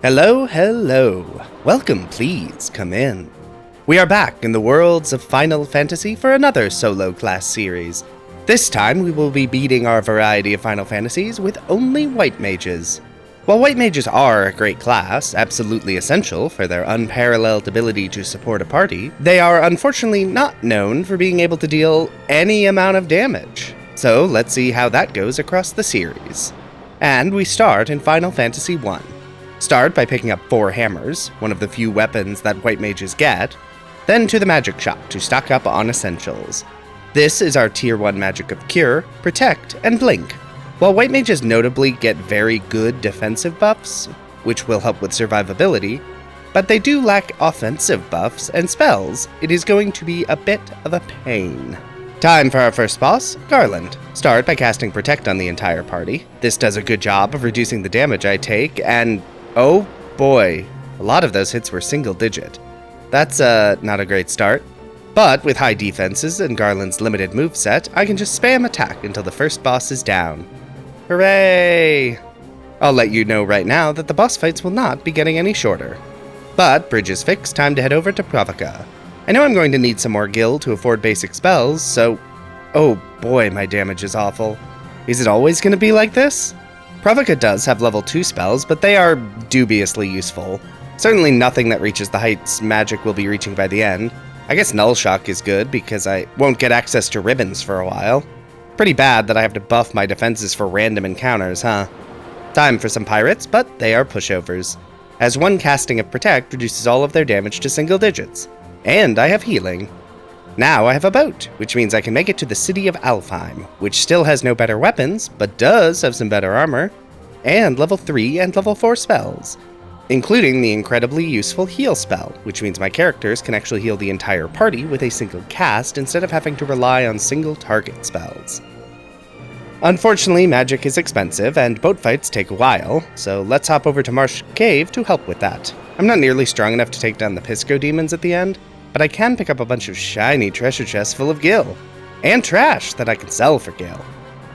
Hello, hello. Welcome, please come in. We are back in the worlds of Final Fantasy for another solo class series. This time we will be beating our variety of Final Fantasies with only white mages. While white mages are a great class, absolutely essential for their unparalleled ability to support a party, they are unfortunately not known for being able to deal any amount of damage. So let's see how that goes across the series. And we start in Final Fantasy I. Start by picking up 4 hammers, one of the few weapons that white mages get, then to the magic shop to stock up on essentials. This is our tier 1 magic of Cure, Protect, and Blink. While white mages notably get very good defensive buffs, which will help with survivability, but they do lack offensive buffs and spells, it is going to be a bit of a pain. Time for our first boss, Garland. Start by casting Protect on the entire party. This does a good job of reducing the damage I take, and oh boy, a lot of those hits were single digit. That's not a great start. But with high defenses and Garland's limited moveset, I can just spam attack until the first boss is down. Hooray! I'll let you know right now that the boss fights will not be getting any shorter. But bridge is fixed, time to head over to Pravaka. I know I'm going to need some more gil to afford basic spells, so oh boy, my damage is awful. Is it always going to be like this? Pravaka does have level 2 spells, but they are dubiously useful. Certainly nothing that reaches the heights magic will be reaching by the end. I guess Null Shock is good because I won't get access to ribbons for a while. Pretty bad that I have to buff my defenses for random encounters, huh? Time for some pirates, but they are pushovers, as one casting of Protect reduces all of their damage to single digits. And I have healing. Now I have a boat, which means I can make it to the city of Alfheim, which still has no better weapons, but does have some better armor, and level 3 and level 4 spells, including the incredibly useful heal spell, which means my characters can actually heal the entire party with a single cast instead of having to rely on single target spells. Unfortunately, magic is expensive, and boat fights take a while, so let's hop over to Marsh Cave to help with that. I'm not nearly strong enough to take down the Pisco demons at the end, but I can pick up a bunch of shiny treasure chests full of gil, and trash that I can sell for gil.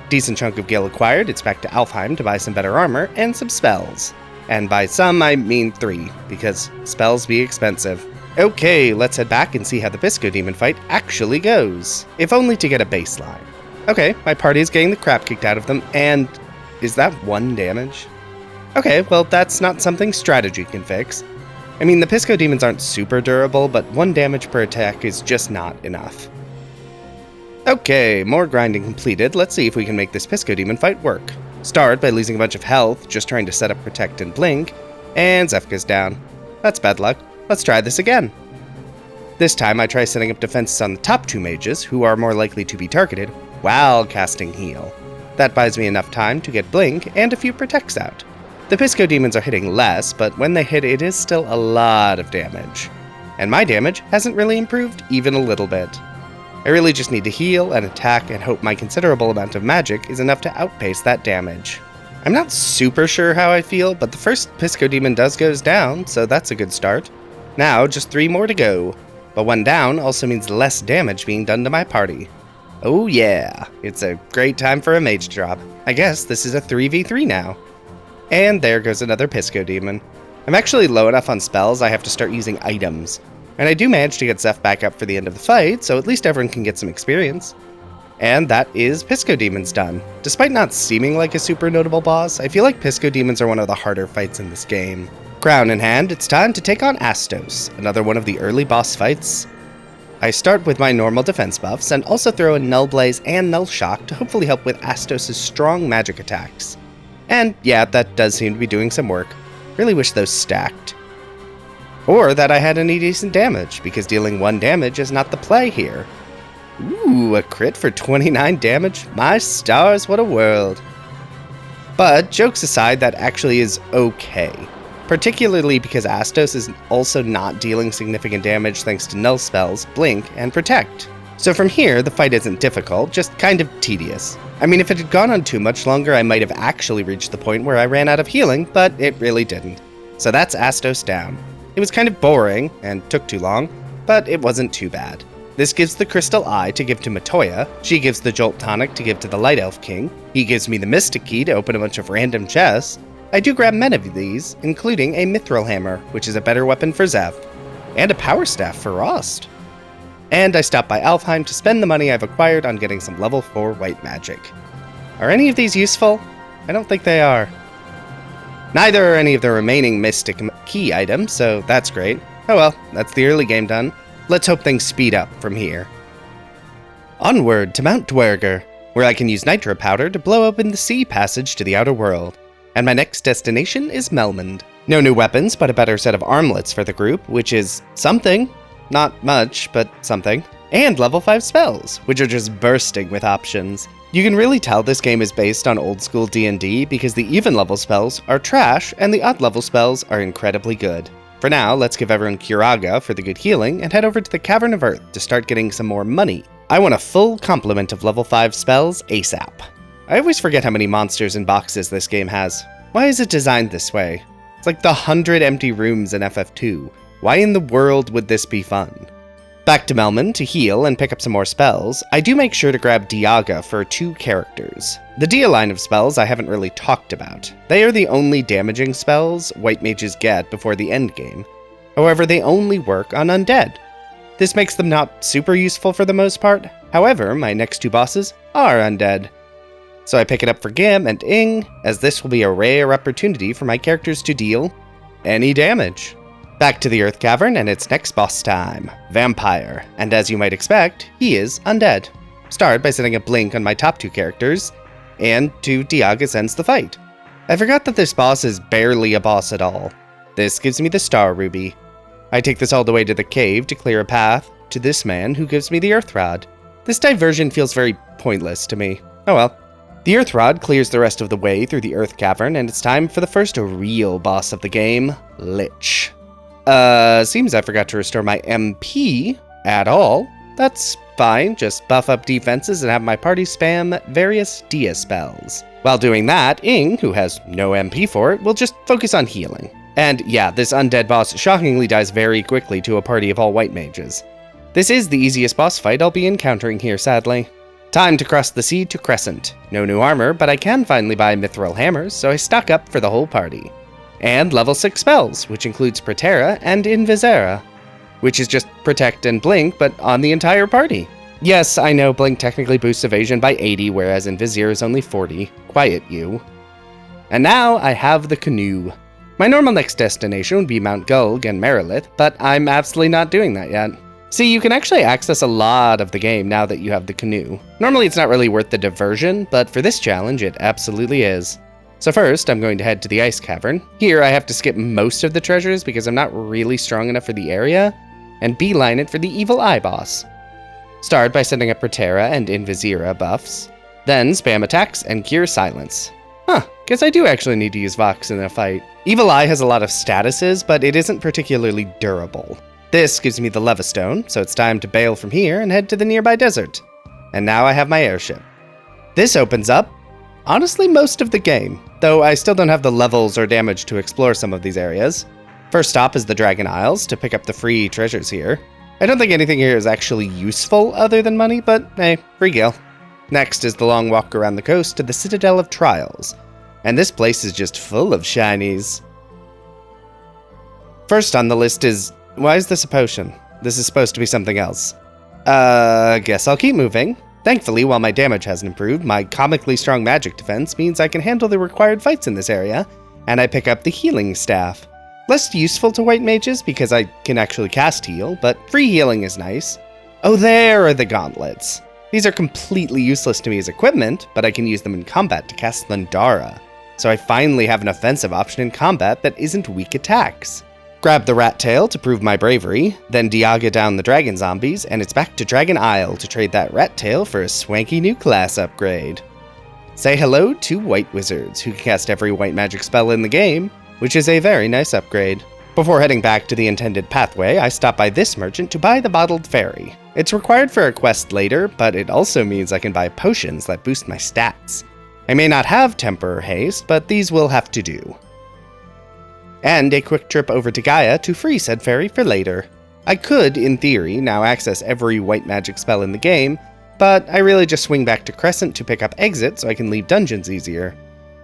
Decent chunk of gil acquired, it's back to Alfheim to buy some better armor and some spells. And by some, I mean 3, because spells be expensive. Okay, let's head back and see how the Pisco demon fight actually goes, if only to get a baseline. Okay, my party is getting the crap kicked out of them, and is that 1 damage? Okay, well that's not something strategy can fix. I mean, the Pisco demons aren't super durable, but 1 damage per attack is just not enough. Okay, more grinding completed. Let's see if we can make this Pisco demon fight work. Start by losing a bunch of health, just trying to set up Protect and Blink, and Zefka's down. That's bad luck. Let's try this again. This time I try setting up defenses on the top 2 mages, who are more likely to be targeted, while casting Heal. That buys me enough time to get Blink and a few Protects out. The Pisco demons are hitting less, but when they hit it is still a lot of damage. And my damage hasn't really improved even a little bit. I really just need to heal and attack and hope my considerable amount of magic is enough to outpace that damage. I'm not super sure how I feel, but the first Pisco demon goes down, so that's a good start. Now, just 3 more to go. But 1 down also means less damage being done to my party. Oh yeah, it's a great time for a mage drop. I guess this is a 3v3 now. And there goes another Pisco demon. I'm actually low enough on spells I have to start using items. And I do manage to get Zeph back up for the end of the fight, so at least everyone can get some experience. And that is Pisco Demons done. Despite not seeming like a super notable boss, I feel like Pisco Demons are one of the harder fights in this game. Crown in hand, it's time to take on Astos, another one of the early boss fights. I start with my normal defense buffs, and also throw in Null Blaze and Null Shock to hopefully help with Astos' strong magic attacks. And yeah, that does seem to be doing some work. Really wish those stacked. Or that I had any decent damage, because dealing 1 damage is not the play here. Ooh, a crit for 29 damage? My stars, what a world. But jokes aside, that actually is okay. Particularly because Astos is also not dealing significant damage thanks to Null spells, Blink, and Protect. So from here, the fight isn't difficult, just kind of tedious. I mean, if it had gone on too much longer, I might have actually reached the point where I ran out of healing, but it really didn't. So that's Astos down. It was kind of boring, and took too long, but it wasn't too bad. This gives the Crystal Eye to give to Matoya, she gives the Jolt Tonic to give to the Light Elf King, he gives me the Mystic Key to open a bunch of random chests, I do grab many of these, including a mithril hammer, which is a better weapon for Zeph, and a power staff for Rost. And I stop by Alfheim to spend the money I've acquired on getting some level 4 white magic. Are any of these useful? I don't think they are. Neither are any of the remaining Mystic Key items, so that's great. Oh well, that's the early game done. Let's hope things speed up from here. Onward to Mount Dwerger, where I can use nitro powder to blow open the sea passage to the outer world. And my next destination is Melmond. No new weapons, but a better set of armlets for the group, which is something. Not much, but something. And level 5 spells, which are just bursting with options. You can really tell this game is based on old school D&D because the even level spells are trash and the odd level spells are incredibly good. For now, let's give everyone Curaga for the good healing and head over to the Cavern of Earth to start getting some more money. I want a full complement of level 5 spells ASAP. I always forget how many monsters and boxes this game has. Why is it designed this way? It's like the 100 empty rooms in FF2. Why in the world would this be fun? Back to Melmond to heal and pick up some more spells, I do make sure to grab Diaga for 2 characters. The Dia line of spells I haven't really talked about. They are the only damaging spells white mages get before the end game. However, they only work on undead. This makes them not super useful for the most part. However, my next 2 bosses are undead. So I pick it up for Gim and Ing, as this will be a rare opportunity for my characters to deal any damage. Back to the Earth Cavern and it's next boss time, Vampire, and as you might expect, he is undead. Start by setting a blink on my top 2 characters, and 2 Diaga ends the fight. I forgot that this boss is barely a boss at all. This gives me the Star Ruby. I take this all the way to the cave to clear a path to this man who gives me the Earth Rod. This diversion feels very pointless to me. Oh well. The Earth Rod clears the rest of the way through the Earth Cavern, and it's time for the first real boss of the game, Lich. Seems I forgot to restore my MP at all. That's fine, just buff up defenses and have my party spam various Dia spells. While doing that, Ing, who has no MP for it, will just focus on healing. And yeah, this undead boss shockingly dies very quickly to a party of all white mages. This is the easiest boss fight I'll be encountering here, sadly. Time to cross the sea to Crescent. No new armor, but I can finally buy mithril hammers, so I stock up for the whole party. And level 6 spells, which includes Protera and Invisera, which is just Protect and Blink, but on the entire party. Yes, I know Blink technically boosts evasion by 80, whereas Invisera is only 40. Quiet you. And now I have the canoe. My normal next destination would be Mount Gulg and Merilith, but I'm absolutely not doing that yet. See, you can actually access a lot of the game now that you have the canoe. Normally it's not really worth the diversion, but for this challenge it absolutely is. So first, I'm going to head to the Ice Cavern. Here, I have to skip most of the treasures because I'm not really strong enough for the area, and beeline it for the Evil Eye boss. Start by setting up Protera and Invisera buffs, then spam attacks and cure silence. Guess I do actually need to use Vox in a fight. Evil Eye has a lot of statuses, but it isn't particularly durable. This gives me the Levistone, so it's time to bail from here and head to the nearby desert. And now I have my airship. This opens up honestly most of the game, though I still don't have the levels or damage to explore some of these areas. First stop is the Dragon Isles to pick up the free treasures here. I don't think anything here is actually useful other than money, but hey, free gil. Next is the long walk around the coast to the Citadel of Trials, and this place is just full of shinies. First on the list is, why is this a potion? This is supposed to be something else. Guess I'll keep moving. Thankfully, while my damage hasn't improved, my comically strong magic defense means I can handle the required fights in this area, and I pick up the healing staff. Less useful to white mages because I can actually cast heal, but free healing is nice. Oh, there are the gauntlets. These are completely useless to me as equipment, but I can use them in combat to cast Thundara, so I finally have an offensive option in combat that isn't weak attacks. Grab the rat tail to prove my bravery, then Diaga down the dragon zombies, and it's back to Dragon Isle to trade that rat tail for a swanky new class upgrade. Say hello to white wizards, who can cast every white magic spell in the game, which is a very nice upgrade. Before heading back to the intended pathway, I stop by this merchant to buy the bottled fairy. It's required for a quest later, but it also means I can buy potions that boost my stats. I may not have temper or haste, but these will have to do. And a quick trip over to Gaia to free said fairy for later. I could, in theory, now access every white magic spell in the game, but I really just swing back to Crescent to pick up exit so I can leave dungeons easier.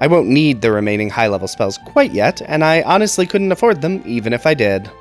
I won't need the remaining high-level spells quite yet, and I honestly couldn't afford them even if I did.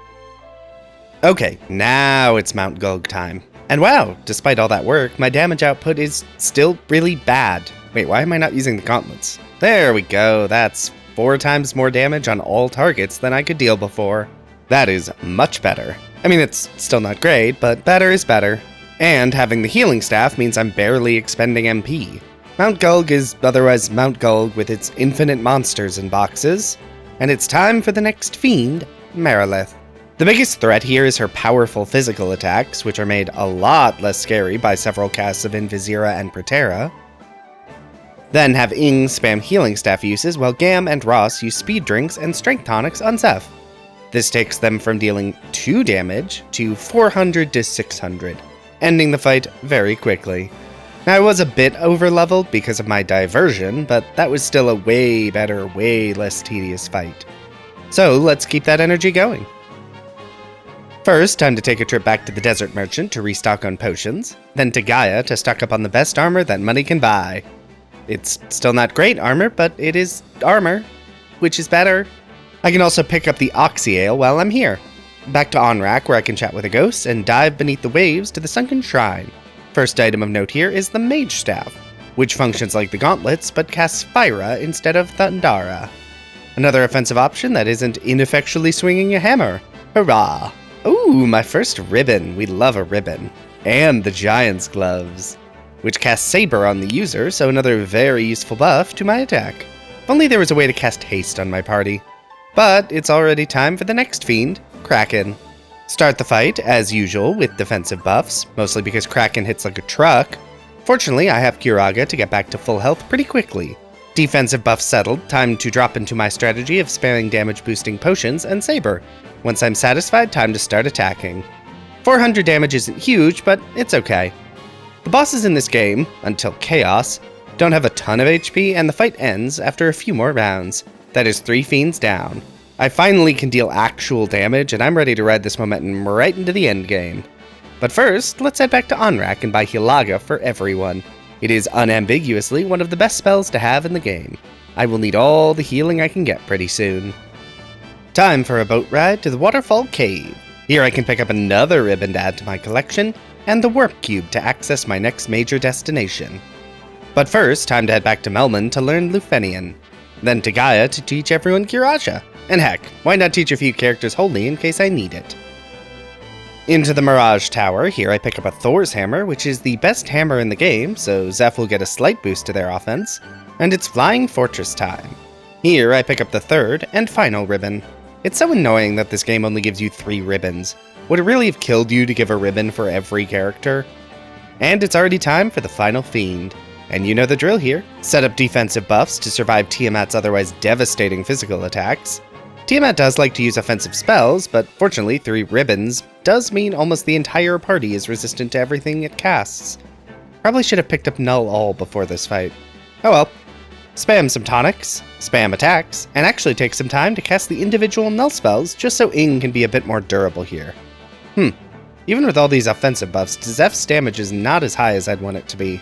Okay, now it's Mount Gulg time. And wow, despite all that work, my damage output is still really bad. Wait, why am I not using the gauntlets? There we go, that's 4 times more damage on all targets than I could deal before. That is much better. I mean, it's still not great, but better is better. And having the healing staff means I'm barely expending MP. Mount Gulg is otherwise Mount Gulg with its infinite monsters in boxes, and it's time for the next fiend, Merilith. The biggest threat here is her powerful physical attacks, which are made a lot less scary by several casts of Invisira and Protera. Then have Ing spam healing staff uses, while Gam and Ross use speed drinks and strength tonics on Zeph. This takes them from dealing 2 damage to 400 to 600, ending the fight very quickly. Now, I was a bit over-leveled because of my diversion, but that was still a way better, way less tedious fight. So let's keep that energy going. First, time to take a trip back to the Desert Merchant to restock on potions, then to Gaia to stock up on the best armor that money can buy. It's still not great armor, but it is armor, which is better. I can also pick up the Oxy Ale while I'm here. Back to Onrak, where I can chat with a ghost and dive beneath the waves to the Sunken Shrine. First item of note here is the Mage Staff, which functions like the gauntlets but casts Fyra instead of Thundara. Another offensive option that isn't ineffectually swinging a hammer. Hurrah! Ooh, my first ribbon. We love a ribbon. And the Giant's Gloves, which casts Saber on the user, so another very useful buff to my attack. If only there was a way to cast Haste on my party. But it's already time for the next fiend, Kraken. Start the fight, as usual, with defensive buffs, mostly because Kraken hits like a truck. Fortunately, I have Kiraga to get back to full health pretty quickly. Defensive buff settled, time to drop into my strategy of spamming damage-boosting potions and Saber. Once I'm satisfied, time to start attacking. 400 damage isn't huge, but it's okay. The bosses in this game, until Chaos, don't have a ton of HP, and the fight ends after a few more rounds. That is 3 fiends down. I finally can deal actual damage, and I'm ready to ride this momentum right into the endgame. But first, let's head back to Onrak and buy Hilaga for everyone. It is unambiguously one of the best spells to have in the game. I will need all the healing I can get pretty soon. Time for a boat ride to the Waterfall Cave. Here I can pick up another ribbon to add to my collection, and the Warp Cube to access my next major destination. But first, time to head back to Melman to learn Lufenian. Then to Gaia to teach everyone Kiraja. And heck, why not teach a few characters Holy in case I need it? Into the Mirage Tower, here I pick up a Thor's Hammer, which is the best hammer in the game, so Zeph will get a slight boost to their offense, and it's Flying Fortress time. Here I pick up the third and final ribbon. It's so annoying that this game only gives you 3 ribbons. Would it really have killed you to give a ribbon for every character? And it's already time for the final fiend. And you know the drill here. Set up defensive buffs to survive Tiamat's otherwise devastating physical attacks. Tiamat does like to use offensive spells, but fortunately 3 ribbons does mean almost the entire party is resistant to everything it casts. Probably should have picked up Null All before this fight. Oh well. Spam some tonics, spam attacks, and actually take some time to cast the individual null spells just so Ing can be a bit more durable here. Even with all these offensive buffs, Zeph's damage is not as high as I'd want it to be.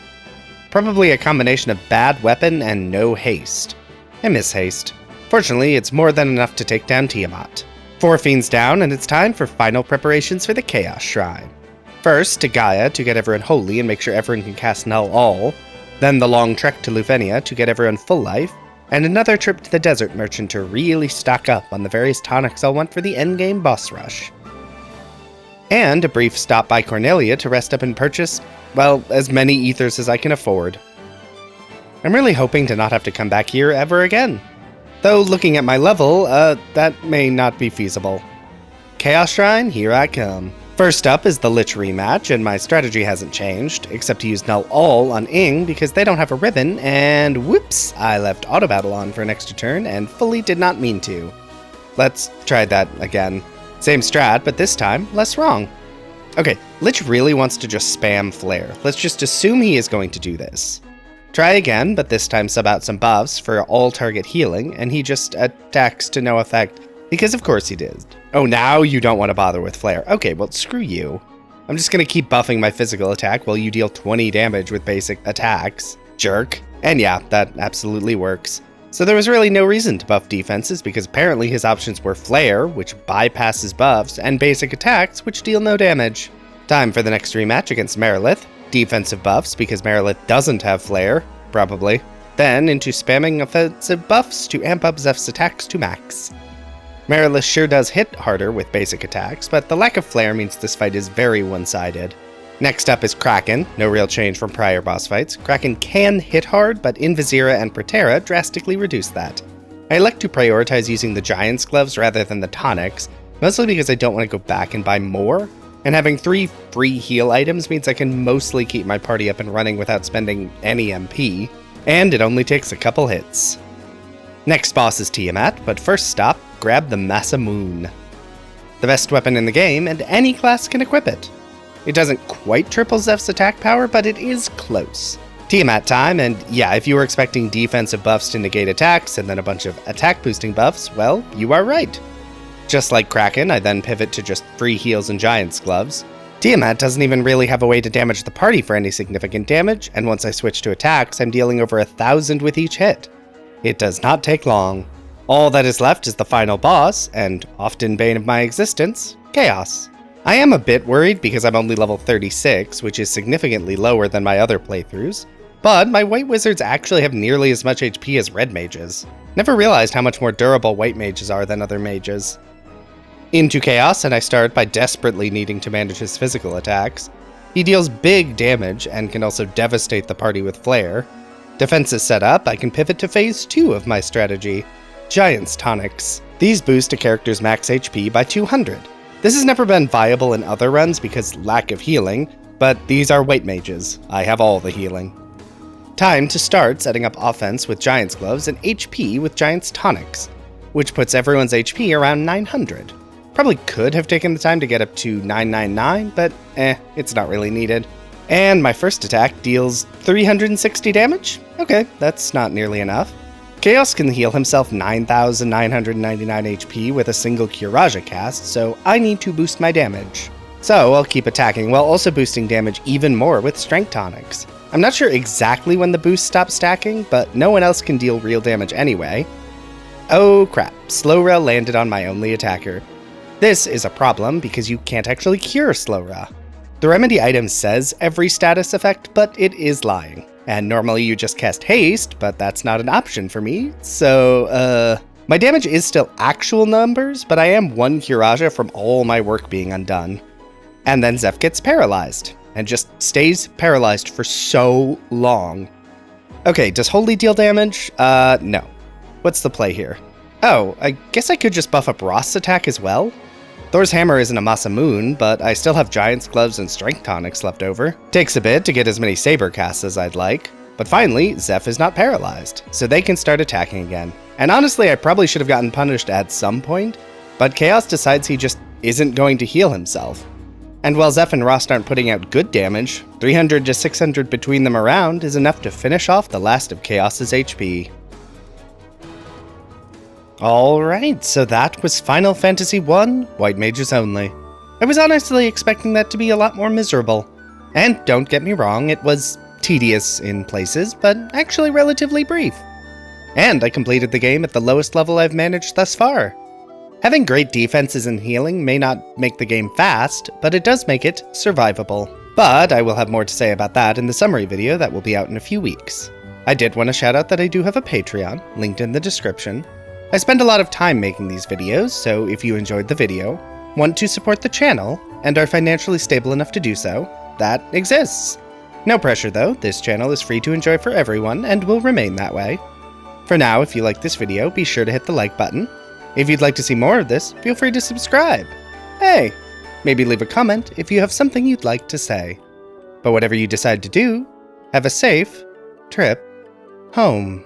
Probably a combination of bad weapon and no haste. I miss haste. Fortunately, it's more than enough to take down Tiamat. 4 fiends down, and it's time for final preparations for the Chaos Shrine. First, to Gaia to get everyone holy and make sure everyone can cast Null All, then the long trek to Lufenia to get everyone full life, and another trip to the Desert Merchant to really stock up on the various tonics I'll want for the endgame boss rush. And a brief stop by Cornelia to rest up and purchase, well, as many ethers as I can afford. I'm really hoping to not have to come back here ever again. Though looking at my level, that may not be feasible. Chaos Shrine, here I come. First up is the Lich rematch, and my strategy hasn't changed, except to use Null All on Ing because they don't have a ribbon, and whoops, I left Auto Battle on for an extra turn and fully did not mean to. Let's try that again. Same strat, but this time, less wrong. Okay, Lich really wants to just spam Flare. Let's just assume he is going to do this. Try again, but this time sub out some buffs for all target healing, and he just attacks to no effect, because of course he did. Oh, now you don't want to bother with Flare. Okay, well, screw you. I'm just gonna keep buffing my physical attack while you deal 20 damage with basic attacks. Jerk. And yeah, that absolutely works. So there was really no reason to buff defenses because apparently his options were Flare, which bypasses buffs, and basic attacks, which deal no damage. Time for the next rematch against Merilith. Defensive buffs because Merilith doesn't have Flare, probably. Then into spamming offensive buffs to amp up Zeph's attacks to max. Merilith sure does hit harder with basic attacks, but the lack of Flare means this fight is very one-sided. Next up is Kraken, no real change from prior boss fights. Kraken can hit hard, but Invisira and Protera drastically reduce that. I elect to prioritize using the Giant's Gloves rather than the tonics, mostly because I don't want to go back and buy more, and having 3 free heal items means I can mostly keep my party up and running without spending any MP, and it only takes a couple hits. Next boss is Tiamat, but first stop, grab the Masamune. The best weapon in the game, and any class can equip it. It doesn't quite triple Zeph's attack power, but it is close. Tiamat time, and yeah, if you were expecting defensive buffs to negate attacks and then a bunch of attack boosting buffs, well, you are right. Just like Kraken, I then pivot to just free heals and Giant's Gloves. Tiamat doesn't even really have a way to damage the party for any significant damage, and once I switch to attacks, I'm dealing over 1,000 with each hit. It does not take long. All that is left is the final boss, and often bane of my existence, Chaos. I am a bit worried because I'm only level 36, which is significantly lower than my other playthroughs, but my white wizards actually have nearly as much HP as red mages. Never realized how much more durable white mages are than other mages. Into Chaos, and I start by desperately needing to manage his physical attacks. He deals big damage and can also devastate the party with Flare. Defense is set up, I can pivot to phase 2 of my strategy, Giant's Tonics. These boost a character's max HP by 200. This has never been viable in other runs because lack of healing, but these are white mages. I have all the healing. Time to start setting up offense with Giant's Gloves and HP with Giant's Tonics, which puts everyone's HP around 900. Probably could have taken the time to get up to 999, but it's not really needed. And my first attack deals 360 damage? Okay, that's not nearly enough. Chaos can heal himself 9,999 HP with a single Curaja cast, so I need to boost my damage. So I'll keep attacking while also boosting damage even more with Strength Tonics. I'm not sure exactly when the boost stops stacking, but no one else can deal real damage anyway. Oh crap, Slow Rail landed on my only attacker. This is a problem because you can't actually cure Slow Rail. The remedy item says every status effect, but it is lying. And normally you just cast Haste, but that's not an option for me, so, my damage is still actual numbers, but I am 1 Curaja from all my work being undone. And then Zeph gets paralyzed, and just stays paralyzed for so long. Okay, does Holy deal damage? No. What's the play here? Oh, I guess I could just buff up Rost's attack as well? Thor's Hammer isn't a Masamune, but I still have Giant's Gloves and Strength Tonics left over. Takes a bit to get as many Saber casts as I'd like, but finally, Zeph is not paralyzed, so they can start attacking again. And honestly, I probably should have gotten punished at some point, but Chaos decides he just isn't going to heal himself. And while Zeph and Rost aren't putting out good damage, 300 to 600 between them around is enough to finish off the last of Chaos's HP. Alright, so that was Final Fantasy I, White Mages Only. I was honestly expecting that to be a lot more miserable. And don't get me wrong, it was tedious in places, but actually relatively brief. And I completed the game at the lowest level I've managed thus far. Having great defenses and healing may not make the game fast, but it does make it survivable. But I will have more to say about that in the summary video that will be out in a few weeks. I did want to shout out that I do have a Patreon, linked in the description. I spend a lot of time making these videos, so if you enjoyed the video, want to support the channel, and are financially stable enough to do so, that exists. No pressure though, this channel is free to enjoy for everyone, and will remain that way. For now, if you like this video, be sure to hit the like button. If you'd like to see more of this, feel free to subscribe. Hey, maybe leave a comment if you have something you'd like to say. But whatever you decide to do, have a safe trip home.